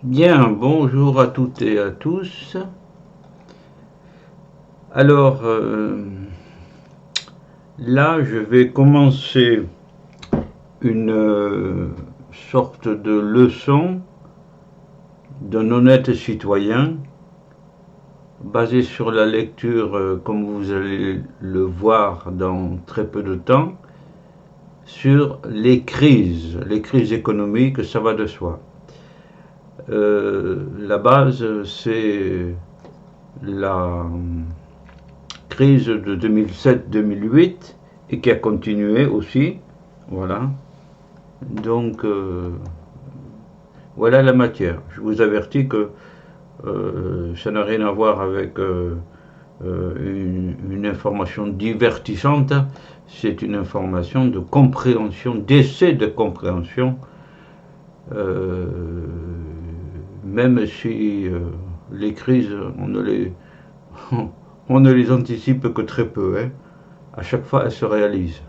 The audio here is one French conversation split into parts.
Bien, bonjour à toutes et à tous. Alors, là, je vais commencer une sorte de leçon d'un honnête citoyen basée sur la lecture, comme vous allez le voir dans très peu de temps, sur les crises économiques, ça va de soi. La base, c'est la crise de 2007-2008 et qui a continué aussi. Voilà. Donc, voilà la matière. Je vous avertis que ça n'a rien à voir avec une information divertissante. C'est une information de compréhension, d'essai de compréhension, euh, même si les crises, on ne les anticipe que très peu. Hein. À chaque fois, elles se réalisent.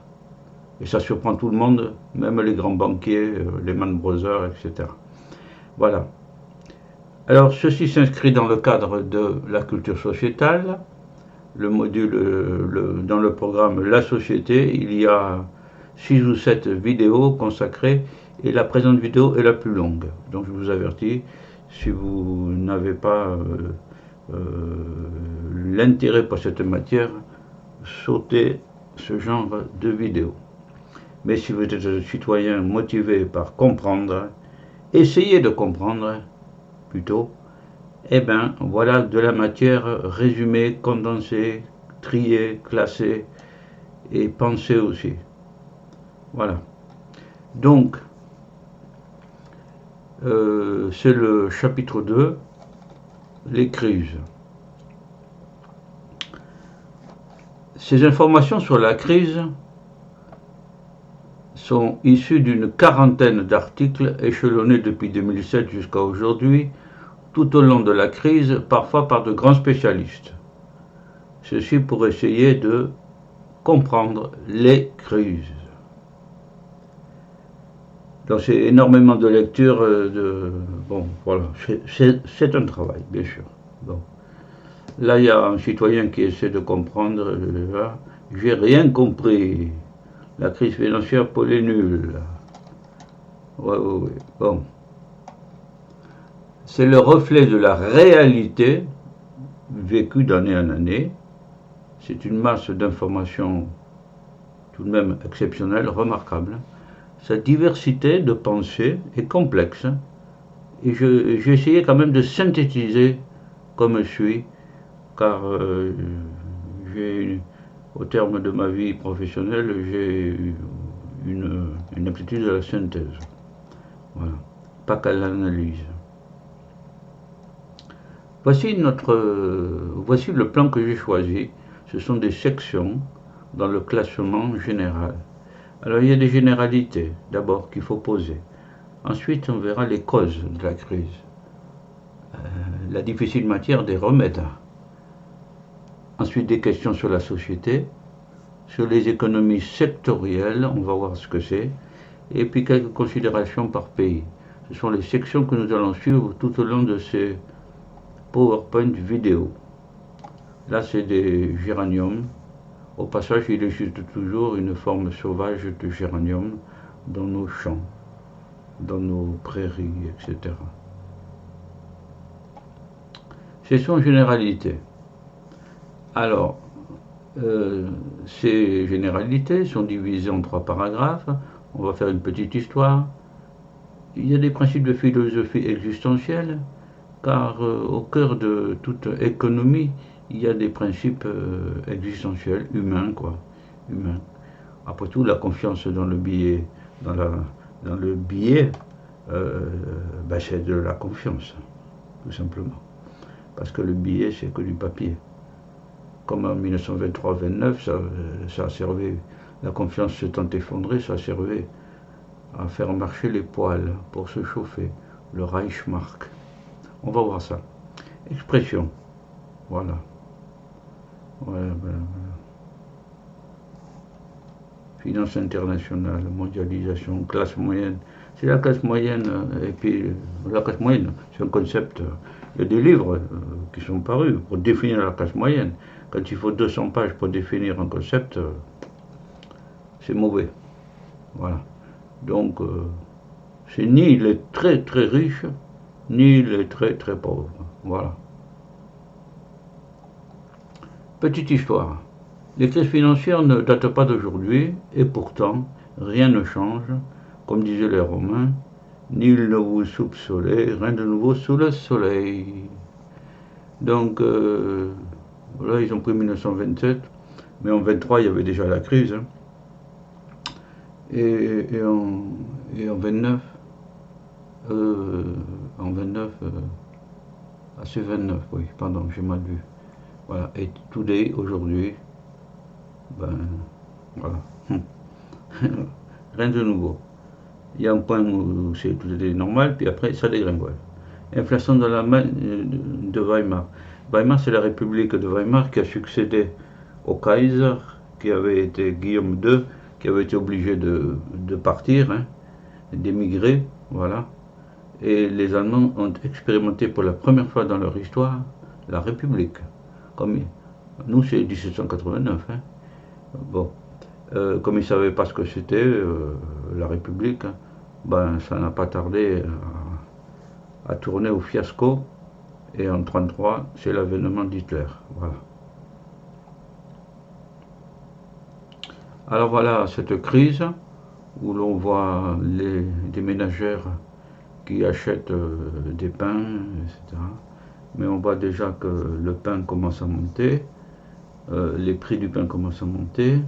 Et ça surprend tout le monde, même les grands banquiers, les Man Brothers, etc. Voilà. Alors, ceci s'inscrit dans le cadre de la culture sociétale. Le module, dans le programme La Société, il y a 6 ou 7 vidéos consacrées et la présente vidéo est la plus longue. Donc, je vous avertis, si vous n'avez pas euh, l'intérêt pour cette matière, sautez ce genre de vidéo. Mais si vous êtes un citoyen motivé par comprendre, essayez de comprendre plutôt, eh bien voilà de la matière résumée, condensée, triée, classée et pensée aussi. Voilà. Donc, c'est le chapitre 2, les crises. Ces informations sur la crise sont issues d'une quarantaine d'articles échelonnés depuis 2007 jusqu'à aujourd'hui, tout au long de la crise, parfois par de grands spécialistes. Ceci pour essayer de comprendre les crises. Donc c'est énormément de lecture, bon, voilà, c'est un travail, bien sûr. Bon. Là, il y a un citoyen qui essaie de comprendre, j'ai rien compris. La crise financière pour les nuls. Ouais, ouais, ouais. Bon. C'est le reflet de la réalité vécue d'année en année. C'est une masse d'informations tout de même exceptionnelle, remarquable. Sa diversité de pensée est complexe et j'ai essayé quand même de synthétiser comme je suis, car au terme de ma vie professionnelle, j'ai une aptitude à la synthèse. Voilà, pas qu'à l'analyse. Voici le plan que j'ai choisi. Ce sont des sections dans le classement général. Alors il y a des généralités d'abord qu'il faut poser. Ensuite, on verra les causes de la crise, la difficile matière des remèdes. Ensuite, des questions sur la société, sur les économies sectorielles, on va voir ce que c'est, et puis quelques considérations par pays. Ce sont les sections que nous allons suivre tout au long de ces PowerPoint vidéos. Là, c'est des géraniums. Au passage, il existe toujours une forme sauvage de géranium dans nos champs, dans nos prairies, etc. C'est son généralité. Alors, ces généralités sont divisées en 3 paragraphes. On va faire une petite histoire. Il y a des principes de philosophie existentielle, car au cœur de toute économie, il y a des principes existentiels, humains, quoi. Humains. Après tout, la confiance dans le billet, dans le billet, ben c'est de la confiance, tout simplement. Parce que le billet, c'est que du papier. Comme en 1923-29, ça servait, la confiance s'étant effondrée, ça servait à faire marcher les poêles pour se chauffer, le Reichsmark. On va voir ça. Expression, voilà. Voilà, voilà. Finance internationale, mondialisation, classe moyenne, C'est la classe moyenne. Et puis, la classe moyenne, c'est un concept. Il y a des livres qui sont parus pour définir la classe moyenne. Quand il faut 200 pages pour définir un concept, c'est mauvais. Voilà. Donc, c'est ni les très très riches, ni les très très pauvres. Voilà. Petite histoire. Les crises financières ne datent pas d'aujourd'hui, et pourtant, rien ne change, comme disaient les Romains, nul ne vous soupçonnez, rien de nouveau sous le soleil. Donc, là, ils ont pris 1927, mais en 23, il y avait déjà la crise. Hein. Et en 29, c'est 29, oui, pardon, j'ai mal vu. Voilà, et today, aujourd'hui, ben, voilà. Rien de nouveau. Il y a un point où tout était normal, puis après, ça dégringole. Inflation de la main de Weimar. Weimar, c'est la République de Weimar qui a succédé au Kaiser, qui avait été Guillaume II, qui avait été obligé de partir, hein, d'émigrer, voilà. Et les Allemands ont expérimenté pour la première fois dans leur histoire la République. Comme nous, c'est 1789. Hein. Bon, comme ils ne savaient pas ce que c'était, la République, hein, ben, ça n'a pas tardé à tourner au fiasco. Et en 1933, c'est l'avènement d'Hitler. Voilà. Alors voilà, cette crise où l'on voit des ménagères qui achètent des pains, etc. Mais on voit déjà que le pain commence à monter, les prix du pain commencent à monter,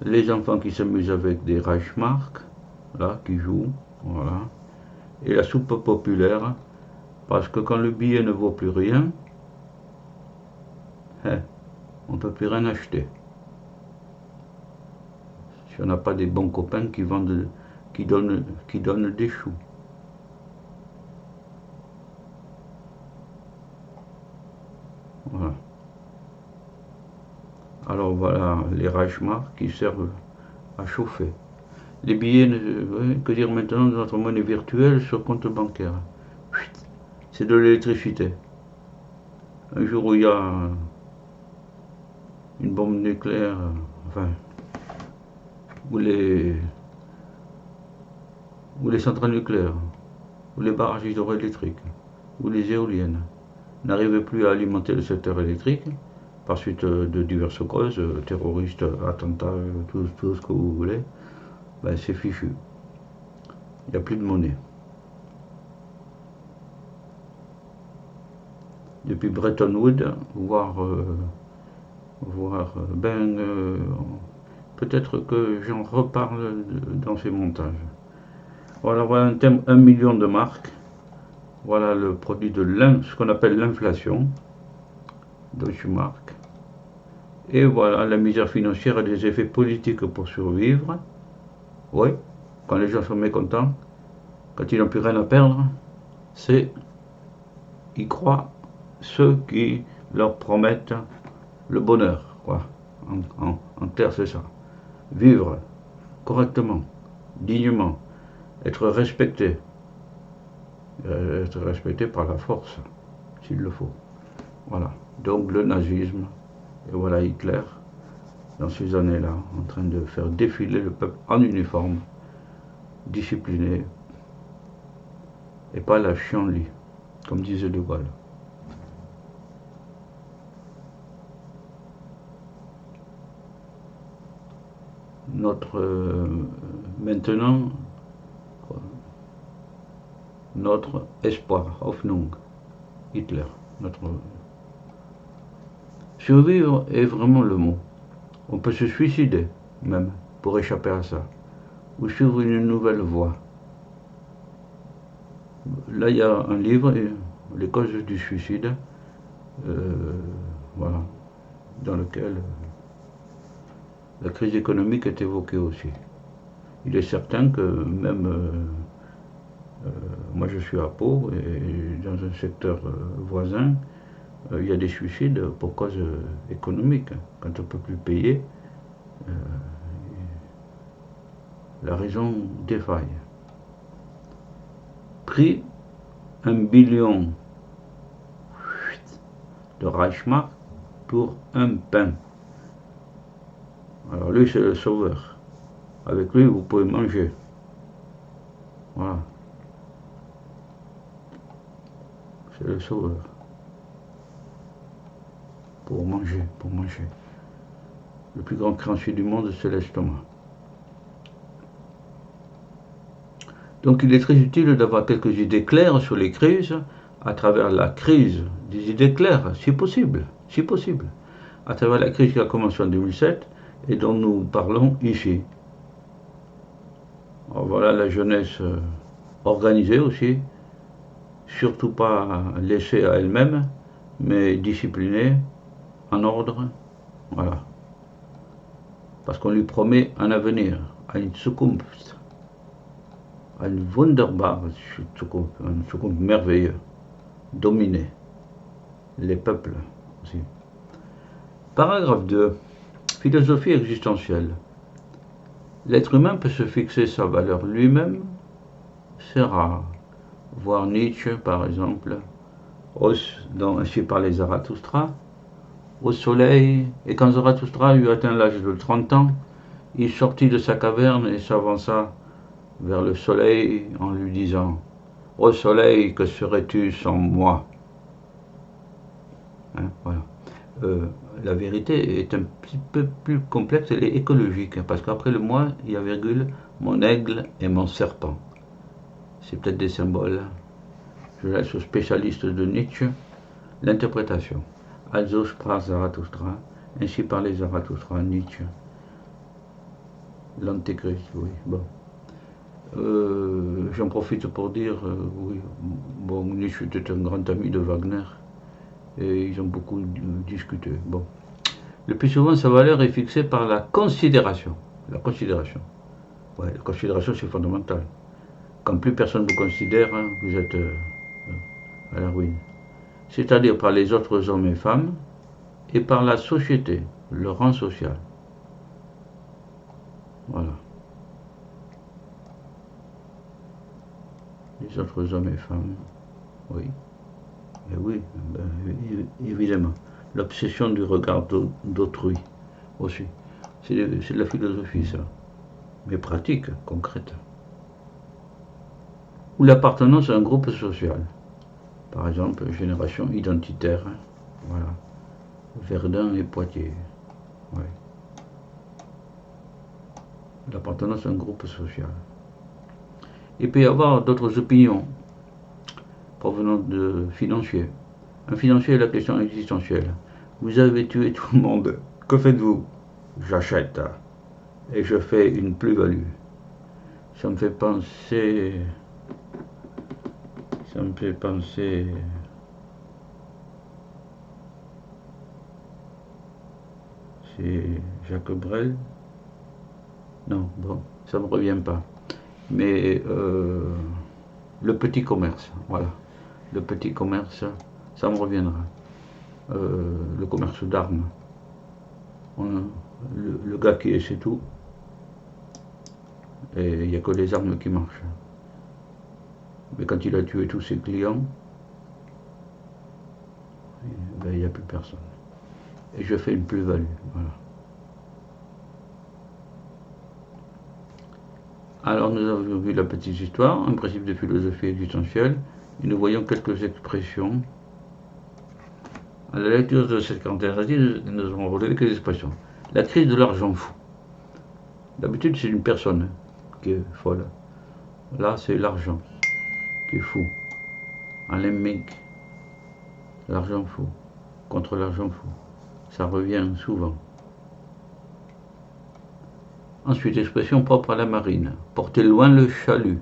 les enfants qui s'amusent avec des Reichsmark, là, qui jouent, voilà, et la soupe populaire, parce que quand le billet ne vaut plus rien, on ne peut plus rien acheter. Si on n'a pas des bons copains qui vendent, qui donnent des choux. Voilà. Alors voilà les Reichsmark qui servent à chauffer. Les billets, que dire maintenant de notre monnaie virtuelle sur compte bancaire. C'est de l'électricité. Un jour où il y a une bombe nucléaire, enfin, où les centrales nucléaires, où les barrages hydroélectriques, où les éoliennes n'arrivaient plus à alimenter le secteur électrique, par suite de diverses causes, terroristes, attentats, tout ce que vous voulez, ben c'est fichu. Il n'y a plus de monnaie. Depuis Bretton Woods, voire peut-être que j'en reparle dans ces montages. Voilà, voilà un thème 1 million de marques. Voilà le produit de ce qu'on appelle l'inflation, Deutsche Mark. Et voilà, la misère financière a des effets politiques pour survivre. Oui, quand les gens sont mécontents, quand ils n'ont plus rien à perdre, ils croient ceux qui leur promettent le bonheur, quoi. En clair, c'est ça. Vivre correctement, dignement, être respecté par la force, s'il le faut. Voilà. Donc le nazisme, et voilà Hitler, dans ces années-là, en train de faire défiler le peuple en uniforme, discipliné, et pas la chienlit, comme disait De Gaulle. Maintenant, notre espoir, Hoffnung, Hitler. Survivre est vraiment le mot. On peut se suicider, même, pour échapper à ça, ou suivre une nouvelle voie. Là, il y a un livre, Les causes du suicide, voilà, dans lequel la crise économique est évoquée aussi. Il est certain que même, moi je suis à Pau, et dans un secteur voisin, il y a des suicides pour cause économique. Quand on ne peut plus payer, la raison défaille. pris 1 billion de Reichsmark pour un pain. Alors lui, c'est le sauveur. Avec lui, vous pouvez manger. Voilà. C'est le sauveur. Pour manger, pour manger. Le plus grand créancier du monde, c'est l'estomac. Donc il est très utile d'avoir quelques idées claires sur les crises, à travers la crise, des idées claires, si possible, à travers la crise qui a commencé en 2007 et dont nous parlons ici. Alors voilà la jeunesse organisée aussi, surtout pas laissée à elle-même, mais disciplinée, en ordre, voilà. Parce qu'on lui promet un avenir, une Zukunft, une wunderbare Zukunft, une Zukunft merveilleuse, dominer les peuples aussi. Paragraphe 2. Philosophie existentielle. L'être humain peut se fixer sa valeur lui-même, c'est rare. Voir Nietzsche, par exemple, dans Ainsi parlait Zarathustra, au soleil, et quand Zarathustra eut atteint l'âge de 30 ans, il sortit de sa caverne et s'avança vers le soleil en lui disant « Ô soleil, que serais-tu sans moi ?» Voilà. La vérité est un petit peu plus complexe, elle est écologique, parce qu'après le moi, il y a virgule, mon aigle et mon serpent. C'est peut-être des symboles. Je laisse aux spécialistes de Nietzsche l'interprétation. Also sprach Zarathustra, ainsi parlait Zarathustra, Nietzsche. L'antéchrist, oui, bon. J'en profite pour dire, oui, bon, Nietzsche était un grand ami de Wagner, et ils ont beaucoup discuté. Bon. Le plus souvent, sa valeur est fixée par la considération. La considération. Ouais, la considération, c'est fondamental. Quand plus personne vous considère, hein, vous êtes à la ruine. C'est-à-dire par les autres hommes et femmes, et par la société, le rang social. Voilà. Les autres hommes et femmes, oui. Et oui, ben, évidemment. L'obsession du regard d'autrui aussi. C'est de la philosophie, ça. Mais pratique, concrète. Ou l'appartenance à un groupe social. Par exemple, génération identitaire. Voilà. Verdun et Poitiers. Ouais. L'appartenance à un groupe social. Il peut y avoir d'autres opinions provenant de financiers. Un financier est la question existentielle. Vous avez tué tout le monde. Que faites-vous? J'achète. Et je fais une plus-value. Ça me fait penser... C'est Jacques Brel? Non, bon, ça ne me revient pas. Mais le petit commerce, voilà. Le petit commerce, ça me reviendra. Le commerce d'armes. Le gars qui essaie tout. Et il n'y a que les armes qui marchent. Mais quand il a tué tous ses clients, ben, il n'y a plus personne. Et je fais une plus-value. Voilà. Alors nous avons vu la petite histoire, un principe de philosophie existentielle, et nous voyons quelques expressions. À la lecture de cette quarantaine, nous avons relevé quelques expressions. La crise de l'argent fou. D'habitude, c'est une personne qui est folle. Là, c'est l'argent qui est fou. Alain Mink, l'argent fou, contre l'argent fou. Ça revient souvent. Ensuite, expression propre à la marine. Porter loin le chalut.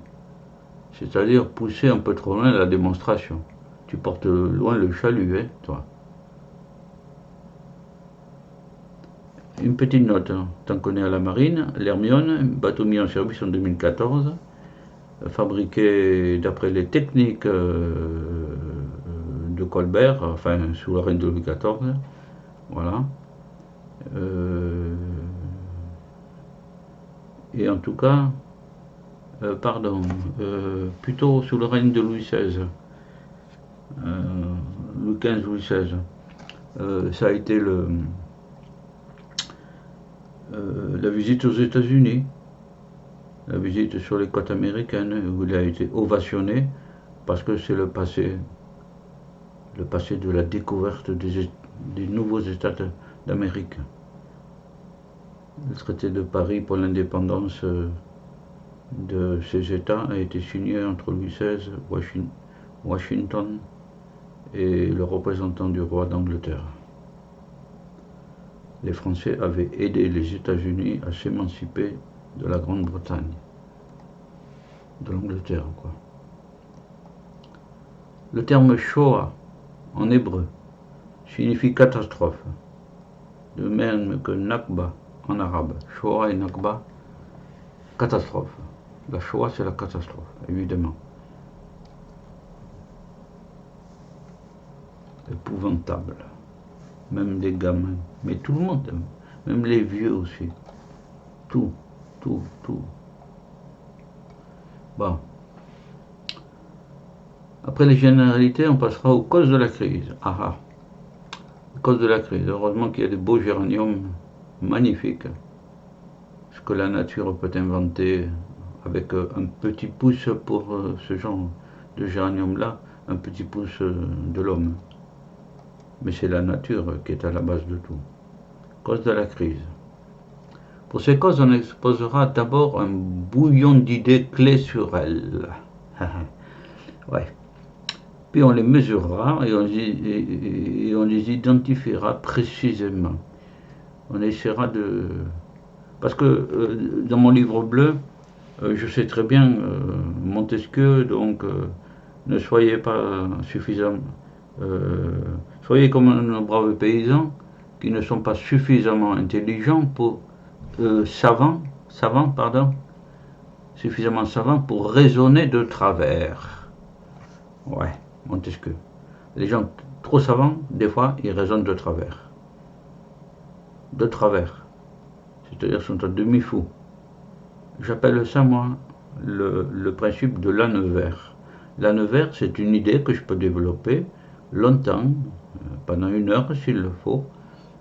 C'est-à-dire pousser un peu trop loin la démonstration. Tu portes loin le chalut, hein, toi. Une petite note, hein. T'en connais à la marine, l'Hermione, bateau mis en service en 2014, fabriqué d'après les techniques de Colbert, enfin sous le règne de Louis XIV, voilà. Et en tout cas, pardon, plutôt sous le règne de Louis XVI, Louis XV, Louis XVI. Ça a été la visite aux États-Unis, la visite sur les côtes américaines, où il a été ovationné, parce que c'est le passé de la découverte des nouveaux États d'Amérique. Le traité de Paris pour l'indépendance de ces États a été signé entre Louis XVI, Washington et le représentant du roi d'Angleterre. Les Français avaient aidé les États-Unis à s'émanciper de la Grande-Bretagne, de l'Angleterre, quoi. Le terme Shoah en hébreu signifie catastrophe, de même que Nakba en arabe. Shoah et Nakba, catastrophe. La Shoah, c'est la catastrophe, évidemment. Épouvantable. Même les gamins, mais tout le monde, même les vieux aussi. Tout. Bon. Après les généralités, on passera aux causes de la crise. Causes de la crise. Heureusement qu'il y a des beaux géraniums magnifiques. Ce que la nature peut inventer avec un petit pouce pour ce genre de géranium-là, un petit pouce de l'homme. Mais c'est la nature qui est à la base de tout. Cause de la crise. Pour ces causes, on exposera d'abord un bouillon d'idées clés sur elles. Ouais. Puis on les mesurera et on les identifiera précisément. On essaiera de... Parce que dans mon livre bleu, je sais très bien, Montesquieu, donc ne soyez pas suffisamment... soyez comme un brave paysan qui ne sont pas suffisamment intelligents pour... suffisamment savants pour raisonner de travers. Ouais, Montesquieu. Les gens trop savants, des fois, ils raisonnent de travers. De travers. C'est-à-dire sont à demi-fous. J'appelle ça, moi, le principe de l'âne vert. L'âne vert, c'est une idée que je peux développer longtemps, pendant 1 heure s'il le faut,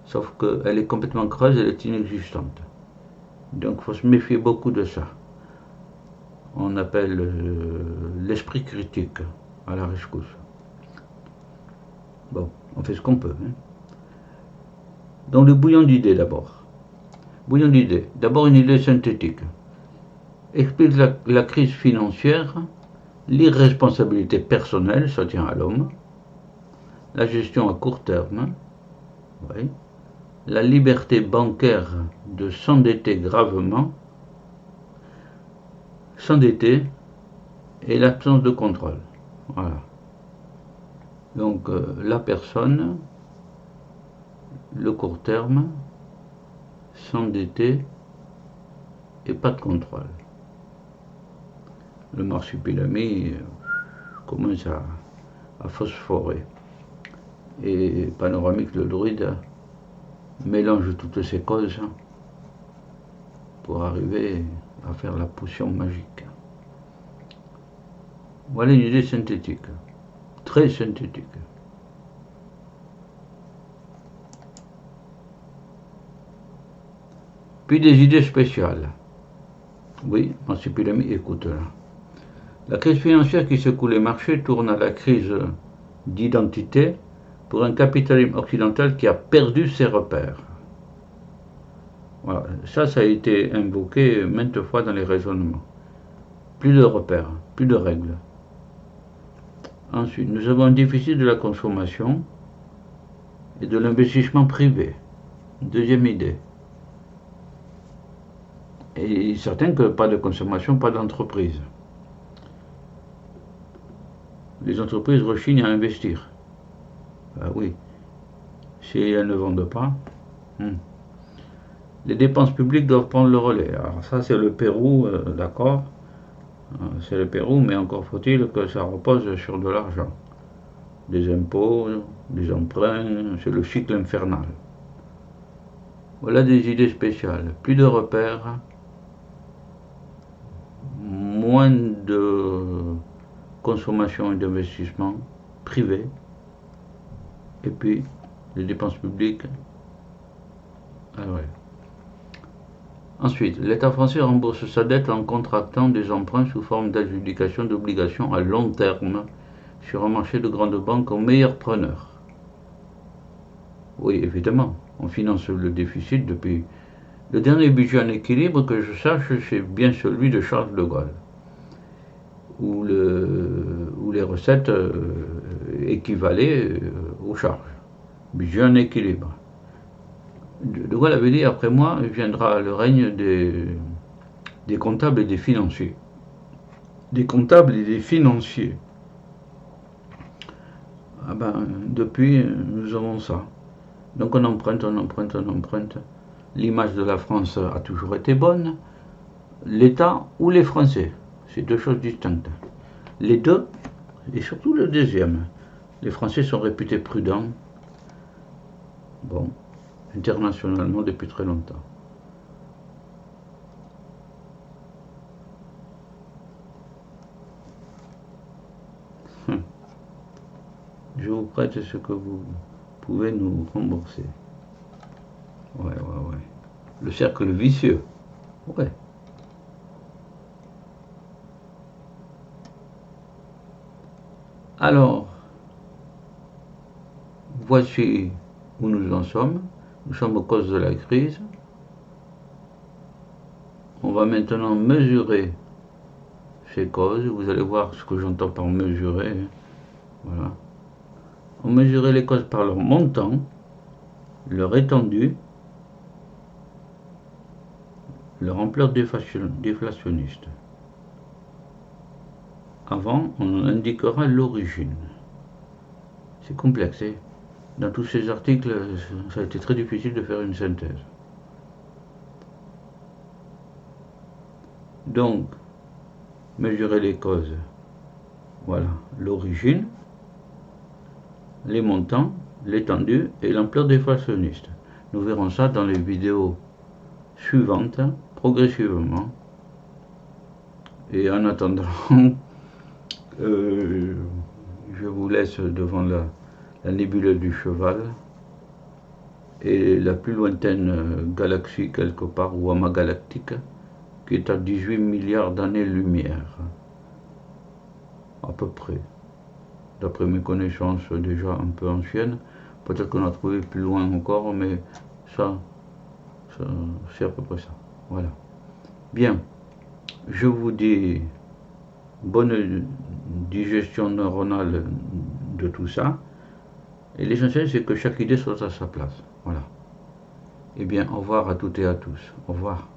sauf qu'elle est complètement creuse, elle est inexistante. Donc il faut se méfier beaucoup de ça. On appelle l'esprit critique à la rescousse. Bon, on fait ce qu'on peut. Hein. Donc le bouillon d'idées d'abord. Bouillon d'idées. D'abord une idée synthétique. Explique la crise financière, l'irresponsabilité personnelle, ça tient à l'homme, la gestion à court terme, oui, la liberté bancaire de s'endetter gravement, s'endetter et l'absence de contrôle. Voilà. Donc la personne, le court terme, s'endetter et pas de contrôle. Le marsupilami commence à phosphorer. Et Panoramique le druide mélange toutes ces causes pour arriver à faire la potion magique. Voilà une idée synthétique, très synthétique. Puis des idées spéciales. Oui, Marsupilami, écoute là. La crise financière qui secoue les marchés tourne à la crise d'identité pour un capitalisme occidental qui a perdu ses repères. Voilà. Ça a été invoqué maintes fois dans les raisonnements. Plus de repères, plus de règles. Ensuite, nous avons un déficit de la consommation et de l'investissement privé. Deuxième idée. Et certain que pas de consommation, pas d'entreprise. Les entreprises rechignent à investir. Ah oui, si elles ne vendent pas, les dépenses publiques doivent prendre le relais. Alors ça c'est le Pérou, d'accord, c'est le Pérou, mais encore faut-il que ça repose sur de l'argent. Des impôts, des emprunts, c'est le cycle infernal. Voilà des idées spéciales. Plus de repères, moins de consommation et d'investissement privé, et puis les dépenses publiques. Ah ouais. Ensuite, l'État français rembourse sa dette en contractant des emprunts sous forme d'adjudication d'obligations à long terme sur un marché de grandes banques aux meilleurs preneurs. Oui, évidemment, on finance le déficit depuis... Le dernier budget en équilibre que je sache, c'est bien celui de Charles de Gaulle, où les recettes équivalaient aux charges. Budget en équilibre. De Gaulle avait dit, après moi, viendra le règne des comptables et des financiers. Des comptables et des financiers. Ah ben, depuis, nous avons ça. Donc on emprunte, on emprunte, on emprunte. L'image de la France a toujours été bonne. L'État ou les Français, c'est deux choses distinctes. Les deux, et surtout le deuxième. Les Français sont réputés prudents. Bon, internationalement depuis très longtemps. Je vous prête ce que vous pouvez nous rembourser. Ouais. Le cercle vicieux. Ouais. Alors, voici où nous en sommes. Nous sommes aux causes de la crise. On va maintenant mesurer ces causes. Vous allez voir ce que j'entends par mesurer. Voilà. On mesurait les causes par leur montant, leur étendue, leur ampleur déflationniste. Avant, on indiquera l'origine. C'est complexe. Dans tous ces articles, ça a été très difficile de faire une synthèse. Donc, mesurer les causes. Voilà, l'origine, les montants, l'étendue et l'ampleur déflationniste. Nous verrons ça dans les vidéos suivantes, progressivement. Et en attendant, je vous laisse devant la nébuleuse du cheval et la plus lointaine galaxie quelque part, ou amas galactique, qui est à 18 milliards d'années-lumière, à peu près. D'après mes connaissances déjà un peu anciennes, peut-être qu'on a trouvé plus loin encore, mais ça c'est à peu près ça. Voilà. Bien, je vous dis bonne digestion neuronale de tout ça. Et l'essentiel, c'est que chaque idée soit à sa place. Voilà. Eh bien, au revoir à toutes et à tous. Au revoir.